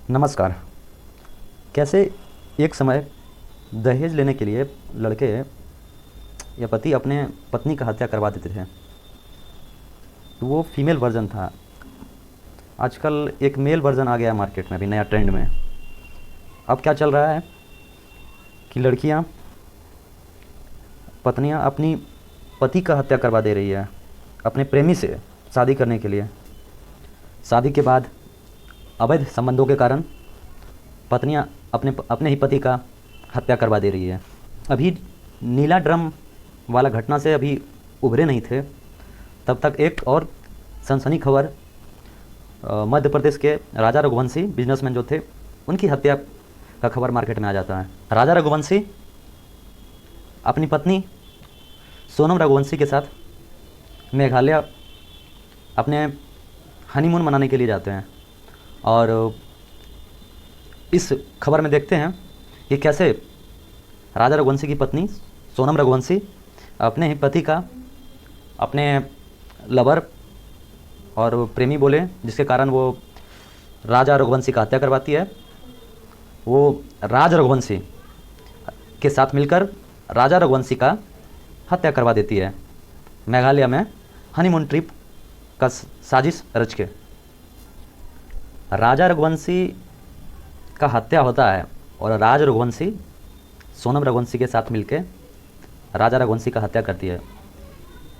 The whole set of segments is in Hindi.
नमस्कार। कैसे एक समय दहेज लेने के लिए लड़के या पति अपने पत्नी का हत्या करवा देते थे। तो वो फीमेल वर्जन था। आजकल एक मेल वर्जन आ गया है मार्केट में, अभी नया ट्रेंड में। अब क्या चल रहा है कि लड़कियां, पत्नियां अपनी पति का हत्या करवा दे रही है अपने प्रेमी से शादी करने के लिए। शादी के बाद अवैध संबंधों के कारण पत्नियां अपने अपने ही पति का हत्या करवा दे रही है। अभी नीला ड्रम वाला घटना से अभी उभरे नहीं थे, तब तक एक और सनसनी खबर मध्य प्रदेश के राजा रघुवंशी बिजनेसमैन जो थे, उनकी हत्या का खबर मार्केट में आ जाता है। राजा रघुवंशी अपनी पत्नी सोनम रघुवंशी के साथ मेघालय अपने हनीमून मनाने के लिए जाते हैं। और इस खबर में देखते हैं कि कैसे राजा रघुवंशी की पत्नी सोनम रघुवंशी अपने ही पति का, अपने लवर और प्रेमी बोले, जिसके कारण वो राजा रघुवंशी का हत्या करवाती है। वो राज रघुवंशी के साथ मिलकर राजा रघुवंशी का हत्या करवा देती है मेघालय में हनीमून ट्रिप का साजिश रच के। राजा रघुवंशी का हत्या होता है और राज रघुवंशी सोनम रघुवंशी के साथ मिलके राजा रघुवंशी का हत्या करती है।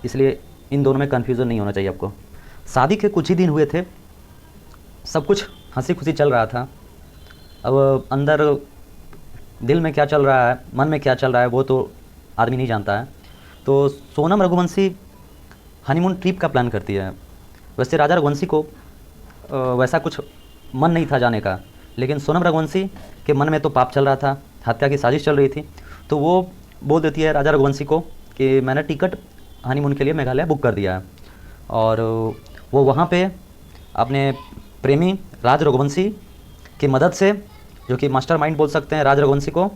इसलिए इन दोनों में कन्फ्यूज़न नहीं होना चाहिए आपको। शादी के कुछ ही दिन हुए थे, सब कुछ हंसी खुशी चल रहा था। अब अंदर दिल में क्या चल रहा है, मन में क्या चल रहा है, वो तो आदमी नहीं जानता है। तो सोनम रघुवंशी हनीमून ट्रिप का प्लान करती है। वैसे राजा रघुवंशी को वैसा कुछ मन नहीं था जाने का, लेकिन सोनम रघुवंशी के मन में तो पाप चल रहा था, हत्या की साजिश चल रही थी। तो वो बोल देती है राजा रघुवंशी को कि मैंने टिकट हनीमून के लिए मेघालय बुक कर दिया है। और वो वहाँ पे अपने प्रेमी राज रघुवंशी की मदद से, जो कि मास्टरमाइंड बोल सकते हैं राज रघुवंशी को,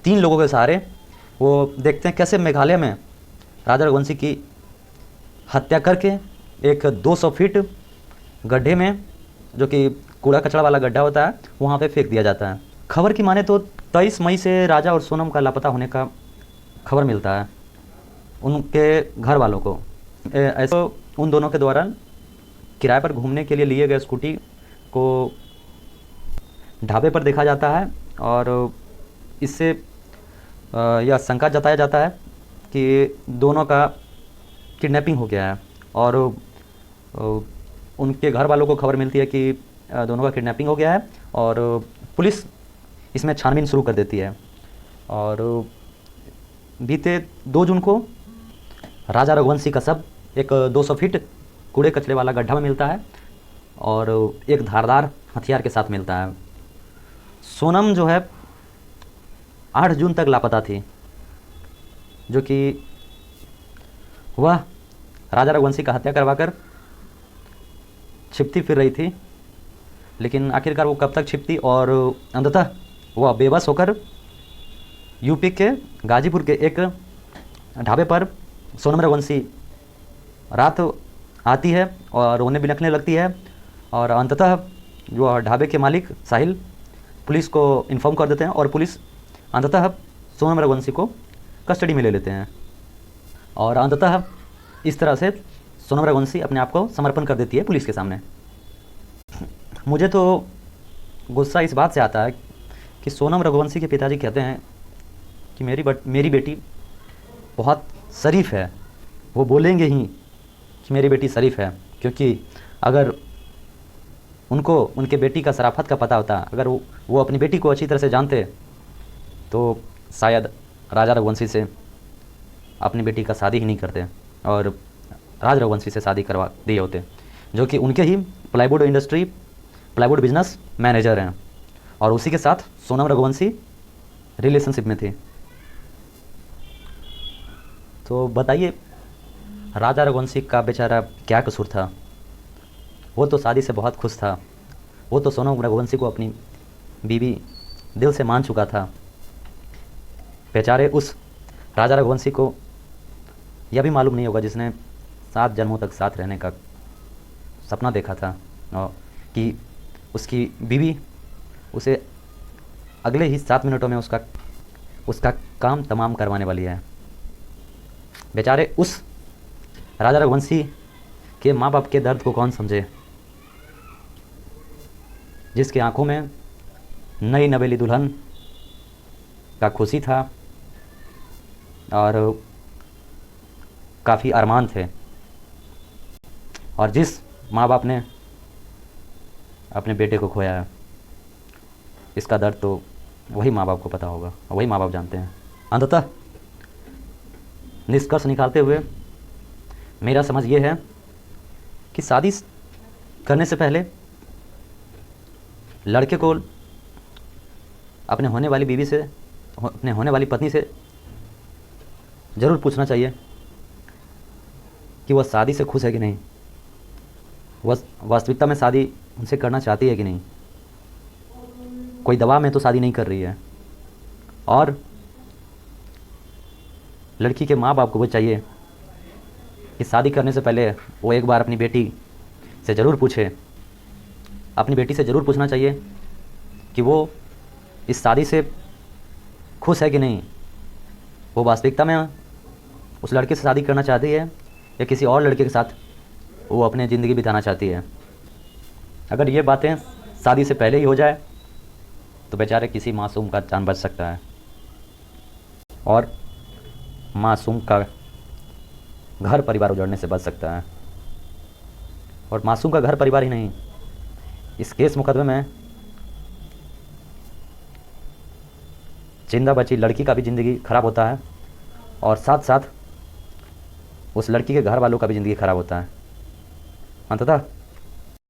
3 लोगों के सहारे वो देखते हैं कैसे मेघालय में राजा रघुवंशी की हत्या करके एक 200 फीट गड्ढे में, जो कि कूड़ा कचरा वाला गड्ढा होता है, वहाँ पे फेंक दिया जाता है। खबर की माने तो 23 मई से राजा और सोनम का लापता होने का खबर मिलता है उनके घर वालों को। ऐसे उन दोनों के द्वारा किराए पर घूमने के लिए लिए गए स्कूटी को ढाबे पर देखा जाता है और इससे यह शंका जताया जाता है कि दोनों का किडनैपिंग हो गया है। और उनके घर वालों को खबर मिलती है कि दोनों का किडनैपिंग हो गया है और पुलिस इसमें छानबीन शुरू कर देती है। और बीते 2 जून को राजा रघुवंशी का शव एक 200 फीट कूड़े कचरे वाला गड्ढा में मिलता है और एक धारदार हथियार के साथ मिलता है। सोनम जो है 8 जून तक लापता थी, जो कि वह राजा रघुवंशी का हत्या करवाकर छिपती फिर रही थी। लेकिन आखिरकार वो कब तक छिपती और अंततः वह बेबस होकर यूपी के गाजीपुर के एक ढाबे पर सोनम रघुवंशी रात आती है और रोने बिलखने लगती है। और अंततः जो ढाबे के मालिक साहिल पुलिस को इन्फॉर्म कर देते हैं और पुलिस अंततः सोनम रघुवंशी को कस्टडी में ले लेते हैं। और अंततः इस तरह से सोनम रघुवंशी अपने आप को समर्पण कर देती है पुलिस के सामने। मुझे तो गुस्सा इस बात से आता है कि सोनम रघुवंशी के पिताजी कहते हैं कि मेरी बेटी बहुत शरीफ है। वो बोलेंगे ही कि मेरी बेटी शरीफ है, क्योंकि अगर उनको उनके बेटी का शराफत का पता होता, अगर वो अपनी बेटी को अच्छी तरह से जानते, तो शायद राजा रघुवंशी से अपनी बेटी का शादी ही नहीं करते और राज रघुवंशी से शादी करवा दिए होते, जो कि उनके ही प्लाईवुड बिजनेस मैनेजर हैं। और उसी के साथ सोनम रघुवंशी रिलेशनशिप में थी। तो बताइए राजा रघुवंशी का बेचारा क्या कसूर था। वो तो शादी से बहुत खुश था। वो तो सोनम रघुवंशी को अपनी बीवी दिल से मान चुका था। बेचारे उस राजा रघुवंशी को यह भी मालूम नहीं होगा, जिसने 7 जन्मों तक साथ रहने का सपना देखा था और कि उसकी बीवी उसे अगले ही 7 मिनटों में उसका उसका काम तमाम करवाने वाली है। बेचारे उस राजा रघुवंशी के माँ बाप के दर्द को कौन समझे, जिसकी आंखों में नई नवेली दुल्हन का खुशी था और काफ़ी अरमान थे, और जिस माँ बाप ने अपने बेटे को खोया है, इसका दर्द तो वही माँ बाप को पता होगा, वही माँ बाप जानते हैं। अंततः निष्कर्ष निकालते हुए मेरा समझ ये है कि शादी करने से पहले लड़के को अपने होने वाली बीवी से, अपने होने वाली पत्नी से ज़रूर पूछना चाहिए कि वह शादी से खुश है कि नहीं, वह वास्तविकता में शादी उनसे करना चाहती है कि नहीं, कोई दबाव में तो शादी नहीं कर रही है। और लड़की के माँ बाप को वो चाहिए कि शादी करने से पहले वो एक बार अपनी बेटी से ज़रूर पूछे, अपनी बेटी से ज़रूर पूछना चाहिए कि वो इस शादी से खुश है कि नहीं, वो वास्तविकता में उस लड़के से शादी करना चाहती है या किसी और लड़के के साथ वो अपनी ज़िंदगी बिताना चाहती है। अगर ये बातें शादी से पहले ही हो जाए तो बेचारे किसी मासूम का जान बच सकता है, और मासूम का घर परिवार उजड़ने से बच सकता है। और मासूम का घर परिवार ही नहीं, इस केस मुकदमे में जिंदा बची लड़की का भी ज़िंदगी खराब होता है, और साथ साथ उस लड़की के घर वालों का भी ज़िंदगी खराब होता है। अंततः